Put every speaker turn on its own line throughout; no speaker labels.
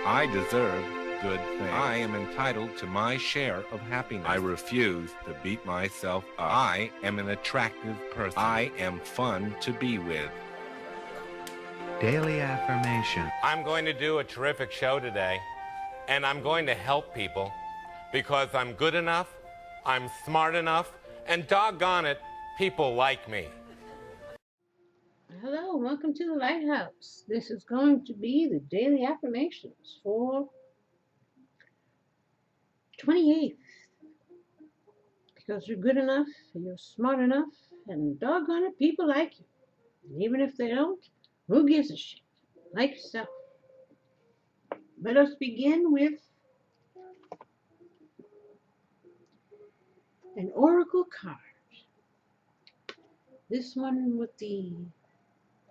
I deserve good things. I am entitled to my share of happiness. I refuse to beat myself up. I am an attractive person. I am fun to be with.
Daily affirmation.
I'm going to do a terrific show today, and I'm going to help people because I'm good enough, I'm smart enough, and doggone it, people like me.
Hello, welcome to the Lighthouse. This is going to be the daily affirmations for 28th. Because you're good enough, you're smart enough, and doggone it, people like you. And even if they don't, who gives a shit? Like yourself. Let us begin with an oracle card. This one with the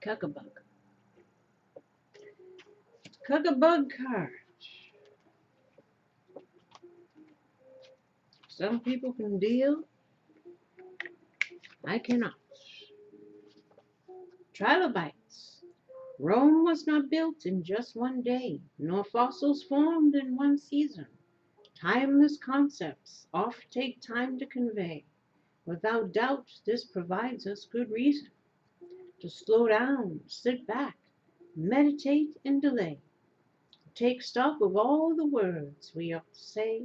cuckabug. Cuckabug card. Some people can deal. I cannot. Trilobites. Rome was not built in just one day, nor fossils formed in one season. Timeless concepts oft take time to convey. Without doubt, this provides us good reason to slow down, sit back, meditate, and delay. Take stock of all the words we ought to say,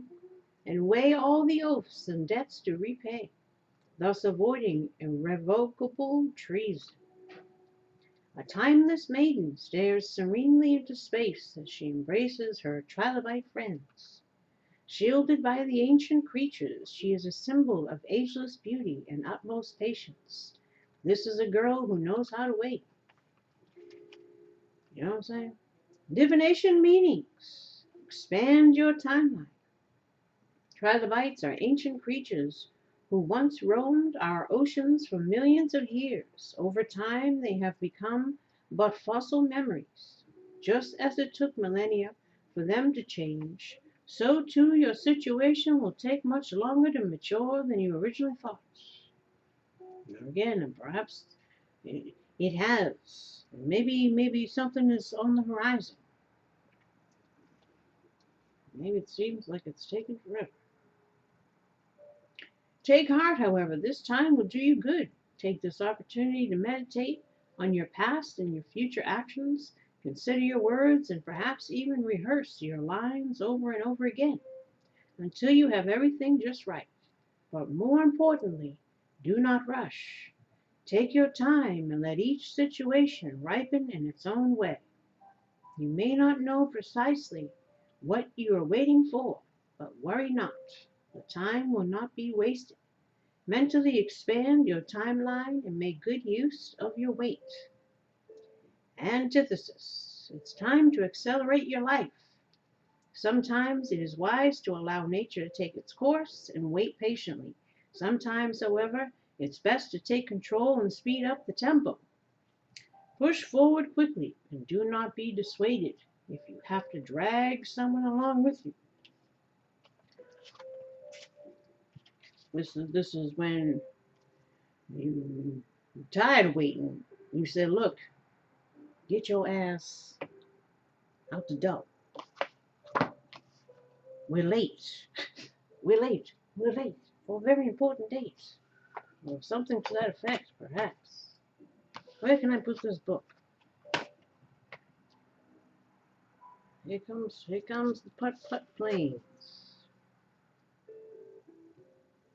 and weigh all the oaths and debts to repay, thus avoiding irrevocable treason. A timeless maiden stares serenely into space as she embraces her trilobite friends. Shielded by the ancient creatures, she is a symbol of ageless beauty and utmost patience. This is a girl who knows how to wait. You know what I'm saying? Divination meanings. Expand your timeline. Trilobites are ancient creatures who once roamed our oceans for millions of years. Over time, they have become but fossil memories. Just as it took millennia for them to change, so too your situation will take much longer to mature than you originally thought. Now again, and perhaps it has. Maybe something is on the horizon. Maybe it seems like it's taking forever. Take heart, however, this time will do you good. Take this opportunity to meditate on your past and your future actions. Consider your words and perhaps even rehearse your lines over and over again until you have everything just right. But more importantly, do not rush. Take your time and let each situation ripen in its own way. You may not know precisely what you are waiting for, but worry not. The time will not be wasted. Mentally expand your timeline and make good use of your wait. Antithesis. It's time to accelerate your life. Sometimes it is wise to allow nature to take its course and wait patiently. Sometimes, however, it's best to take control and speed up the tempo. Push forward quickly and do not be dissuaded if you have to drag someone along with you. This is when you're tired of waiting. You said, look, get your ass out the door. We're late. We're late. We're late for a very important date. Or something to that effect, perhaps. Where can I put this book? Here comes the putt-putt planes.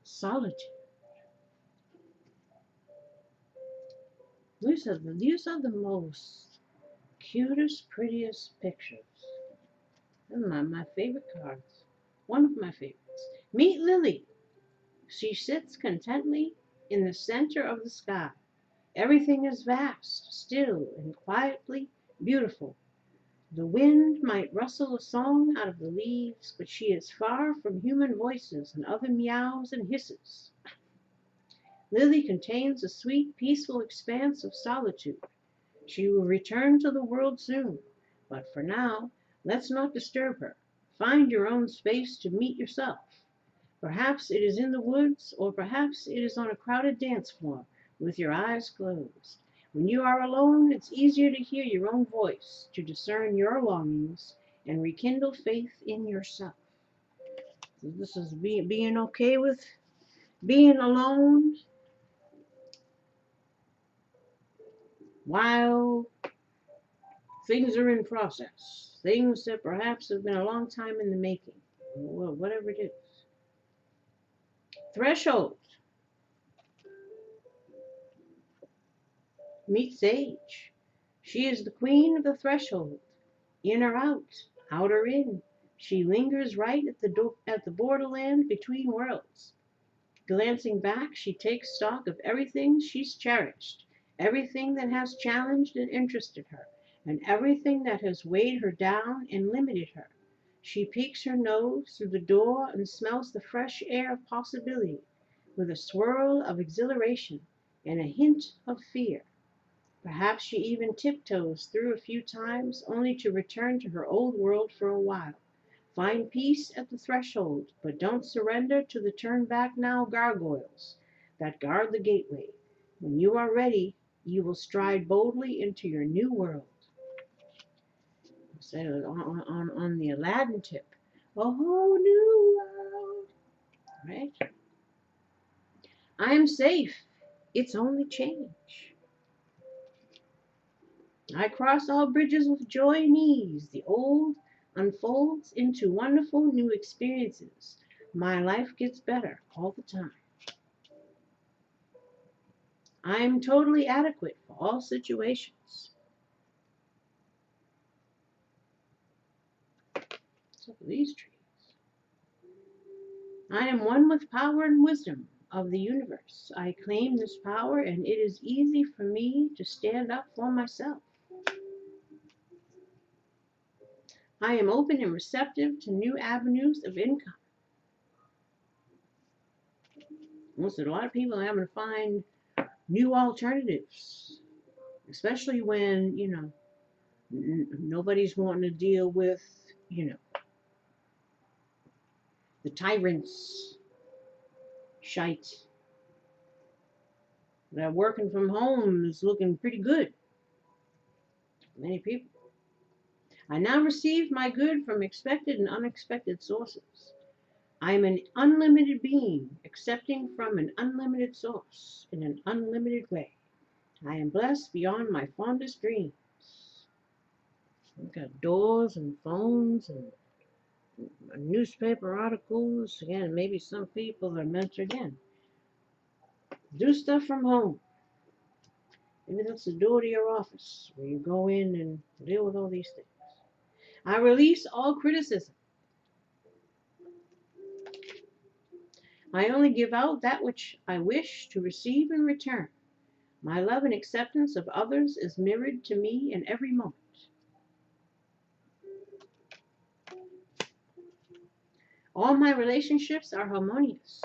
Solitude. These are the most cutest, prettiest pictures. They're my favorite cards. One of my favorites. Meet Lily. She sits contently in the center of the sky. Everything is vast, still, and quietly beautiful. The wind might rustle a song out of the leaves, but she is far from human voices and other meows and hisses. Lily contains a sweet, peaceful expanse of solitude. She will return to the world soon, but for now, let's not disturb her. Find your own space to meet yourself. Perhaps it is in the woods, or perhaps it is on a crowded dance floor with your eyes closed. When you are alone, it's easier to hear your own voice, to discern your longings, and rekindle faith in yourself. So this is being okay with being alone while things are in process. Things that perhaps have been a long time in the making. Well, whatever it is. Threshold. Meet Sage. She is the queen of the threshold. In or out or in. She lingers right at the borderland between worlds. Glancing back, she takes stock of everything she's cherished, everything that has challenged and interested her, and everything that has weighed her down and limited her. She peeks her nose through the door and smells the fresh air of possibility, with a swirl of exhilaration and a hint of fear. Perhaps she even tiptoes through a few times, only to return to her old world for a while. Find peace at the threshold, but don't surrender to the turn back now gargoyles that guard the gateway. When you are ready, you will stride boldly into your new world. So on the Aladdin tip, a whole new world, right? I'm safe. It's only change. I cross all bridges with joy and ease. The old unfolds into wonderful new experiences. My life gets better all the time. I am totally adequate for all situations. What's up with these trees? I am one with power and wisdom of the universe. I claim this power, and it is easy for me to stand up for myself. I am open and receptive to new avenues of income. Most of a lot of people are having to find new alternatives, especially when, nobody's wanting to deal with, the tyrants, shite. That working from home is looking pretty good. Many people. I now receive my good from expected and unexpected sources. I am an unlimited being, accepting from an unlimited source in an unlimited way. I am blessed beyond my fondest dreams. We've got doors and phones and newspaper articles. Again, maybe some people are meant to, again, do stuff from home. Maybe that's the door to your office where you go in and deal with all these things. I release all criticism. I only give out that which I wish to receive in return. My love and acceptance of others is mirrored to me in every moment. All my relationships are harmonious.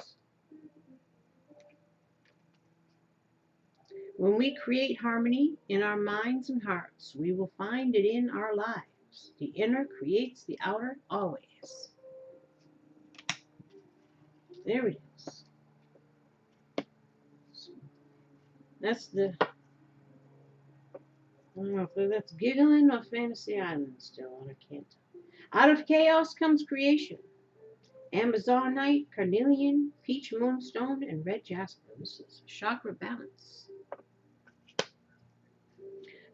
When we create harmony in our minds and hearts, we will find it in our lives. The inner creates the outer always. There it is. That's the, I don't know if that's giggling or Fantasy Island still, I can't tell. Out of chaos comes creation. Amazonite, carnelian, peach moonstone, and red jasper. This is chakra balance.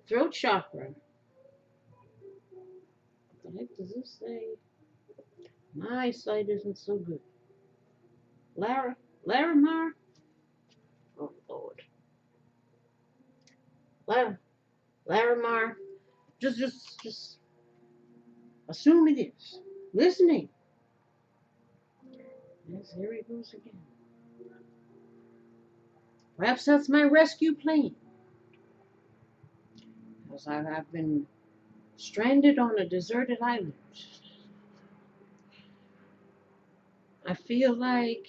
Throat chakra. What the heck does this say? My eyesight isn't so good. Larimar? Oh, Lord. Larimar. Just assume it is. Listening. Yes, here he goes again. Perhaps that's my rescue plane. Because I've been stranded on a deserted island. I feel like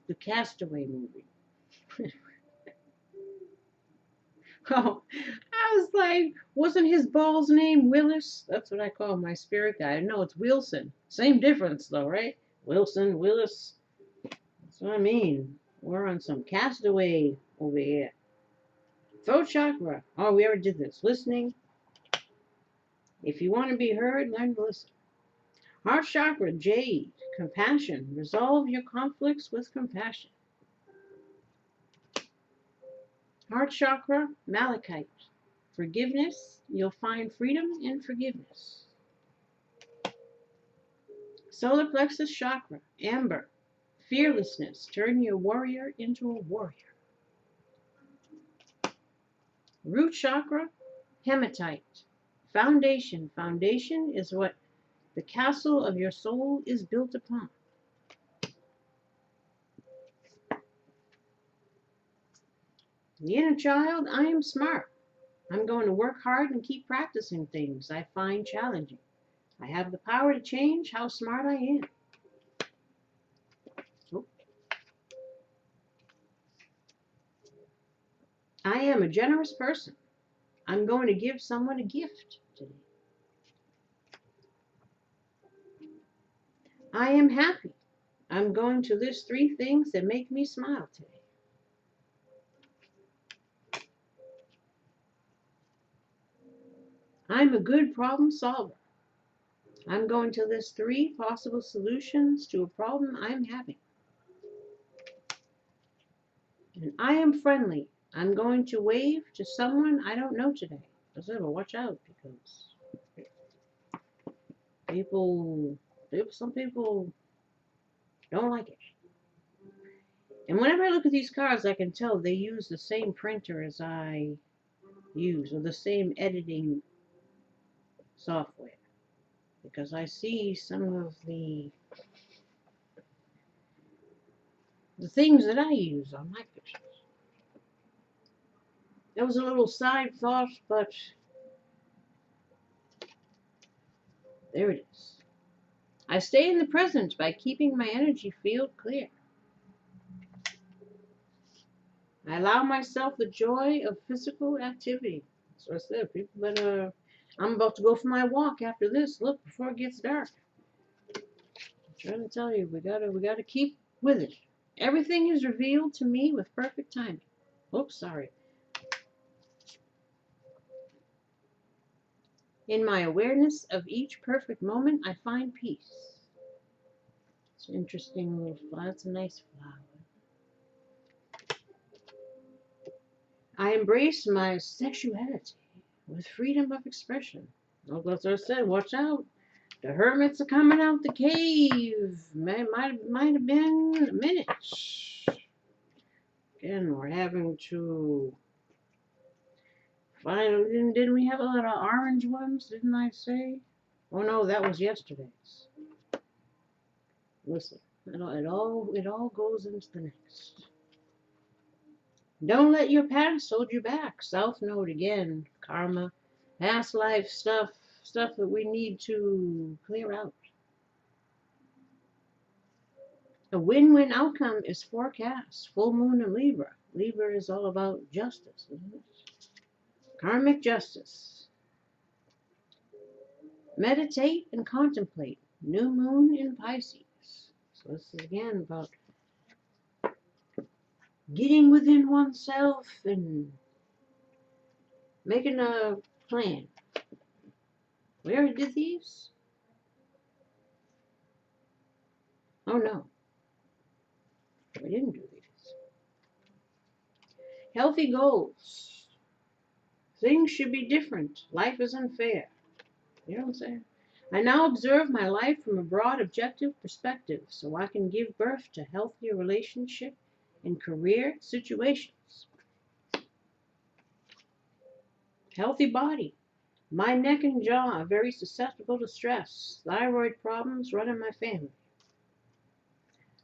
the Castaway movie. Oh, I was like, wasn't his ball's name Willis? That's what I call my spirit guide. No, it's Wilson. Same difference though, right? Wilson, Willis. That's what I mean. We're on some Castaway over here. Throat chakra. Oh, we already did this. Listening. If you want to be heard, learn to listen. Heart chakra. Jade. Compassion. Resolve your conflicts with compassion. Heart chakra. Malachite. Forgiveness. You'll find freedom in forgiveness. Solar plexus chakra. Amber. Fearlessness. Turn your warrior into a warrior. Root chakra. Hematite. Foundation. Foundation is what the castle of your soul is built upon. The inner child. I am smart. I'm going to work hard and keep practicing things I find challenging. I have the power to change how smart I am. I am a generous person. I'm going to give someone a gift today. I am happy. I'm going to list 3 things that make me smile today. I'm a good problem solver. I'm going to list 3 possible solutions to a problem I'm having. And I am friendly. I'm going to wave to someone I don't know today. Just gotta watch out because some people don't like it. And whenever I look at these cards, I can tell they use the same printer as I use, or the same editing software, because I see some of the things that I use on my pictures. That was a little side thought, but there it is. I stay in the present by keeping my energy field clear. I allow myself the joy of physical activity. So I said, people better. I'm about to go for my walk after this. Look, before it gets dark. I'm trying to tell you, we gotta keep with it. Everything is revealed to me with perfect timing. Oops, sorry. In my awareness of each perfect moment, I find peace. It's an interesting little flower. It's a nice flower. I embrace my sexuality with freedom of expression. Oh, that's what I said. Watch out. The hermits are coming out the cave. Might have been a minute. Again, we're having to find. Didn't we have a lot of orange ones? Didn't I say? Oh no, that was yesterday's. Listen, it all goes into the next. Don't let your past hold you back. South Node again. Karma, past life stuff that we need to clear out. A win-win outcome is forecast. Full moon in Libra. Libra is all about justice, isn't it? Karmic justice. Meditate and contemplate. New moon in Pisces. So this is again about getting within oneself and making a plan. We already did these? Oh no. We didn't do these. Healthy goals. Things should be different. Life is unfair. You know what I'm saying? I now observe my life from a broad, objective perspective so I can give birth to healthier relationship and career situations. Healthy body. My neck and jaw are very susceptible to stress. Thyroid problems run in my family.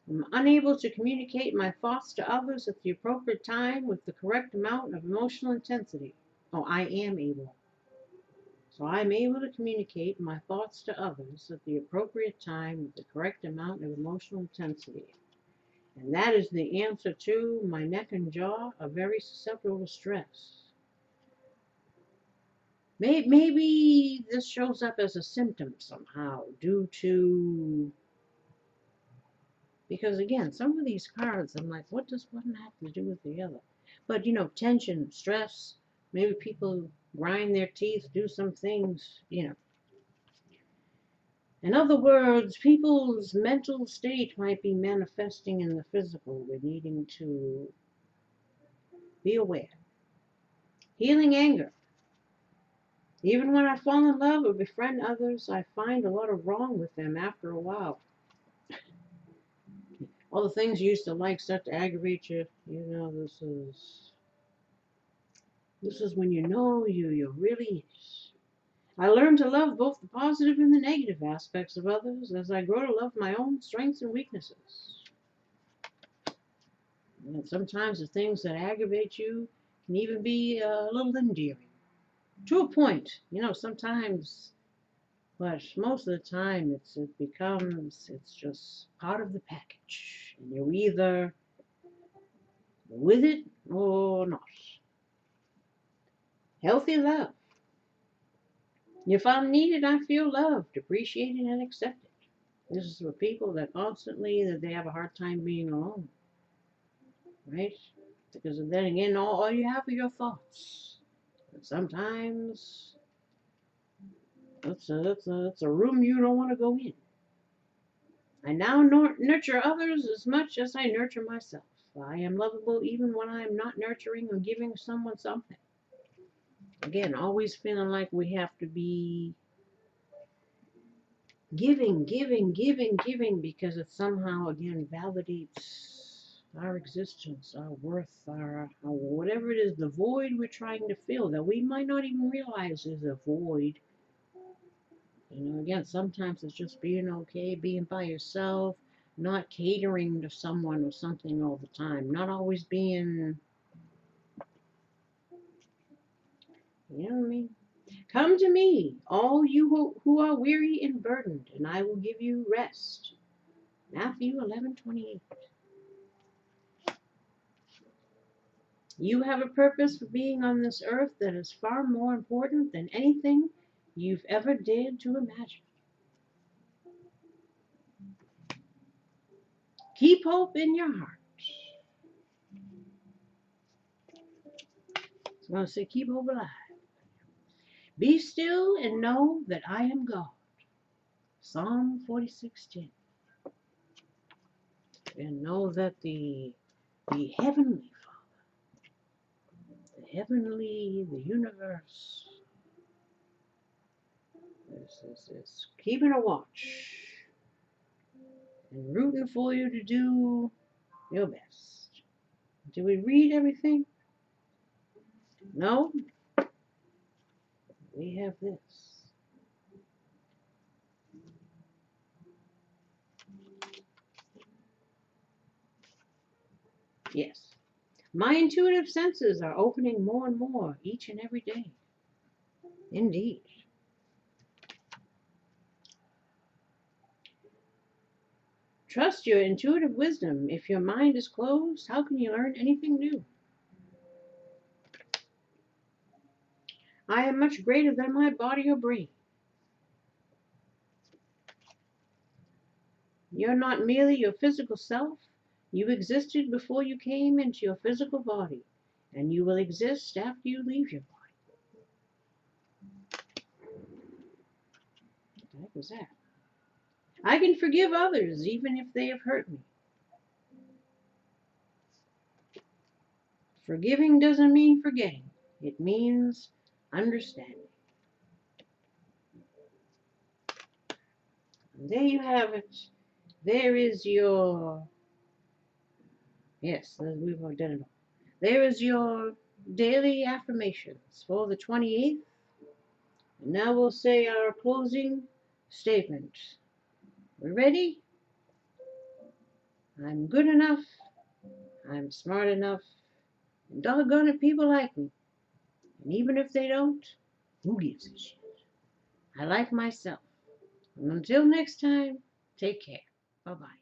I'm unable to communicate my thoughts to others at the appropriate time with the correct amount of emotional intensity. Oh, I am able. So I'm able to communicate my thoughts to others at the appropriate time with the correct amount of emotional intensity. And that is the answer to my neck and jaw are very susceptible to stress. Maybe this shows up as a symptom somehow due to, because again, some of these cards, I'm like, what does one have to do with the other? But, tension, stress, maybe people grind their teeth, do some things. In other words, people's mental state might be manifesting in the physical. We're needing to be aware. Healing anger. Even when I fall in love or befriend others, I find a lot of wrong with them after a while. All the things you used to like start to aggravate you. This is when you're really. I learn to love both the positive and the negative aspects of others as I grow to love my own strengths and weaknesses. And sometimes the things that aggravate you can even be a little endearing. To a point, sometimes, but most of the time it's just part of the package. And you're either with it or not. Healthy love. If I'm needed, I feel loved, appreciated, and accepted. This is for people that they have a hard time being alone, right? Because then again, all you have are your thoughts. And sometimes it's a room you don't want to go in. I now nurture others as much as I nurture myself. I am lovable even when I am not nurturing or giving someone something. Again, always feeling like we have to be giving, because it somehow, again, validates our existence, our worth, our whatever it is, the void we're trying to fill that we might not even realize is a void. Again, sometimes it's just being okay, being by yourself, not catering to someone or something all the time, not always being, you know what I mean? Come to me, all you who are weary and burdened, and I will give you rest. Matthew 11:28. You have a purpose for being on this earth that is far more important than anything you've ever dared to imagine. Keep hope in your heart. So I'm going to say, keep hope alive. Be still and know that I am God. Psalm 46:10. And know that the Heavenly Father, the universe, is keeping a watch and rooting for you to do your best. Did we read everything? No? We have this. Yes. My intuitive senses are opening more and more each and every day. Indeed. Trust your intuitive wisdom. If your mind is closed, how can you learn anything new? I am much greater than my body or brain. You're not merely your physical self. You existed before you came into your physical body, and you will exist after you leave your body. What the heck was that? I can forgive others even if they have hurt me. Forgiving doesn't mean forgetting. It means understanding. And there you have it. There is your, yes, we've done it all. There is your daily affirmations for the 28th. And now we'll say our closing statement. We ready? I'm good enough. I'm smart enough. And doggone it, people like me. And even if they don't, who gives a shit? I like myself. And until next time, take care. Bye-bye.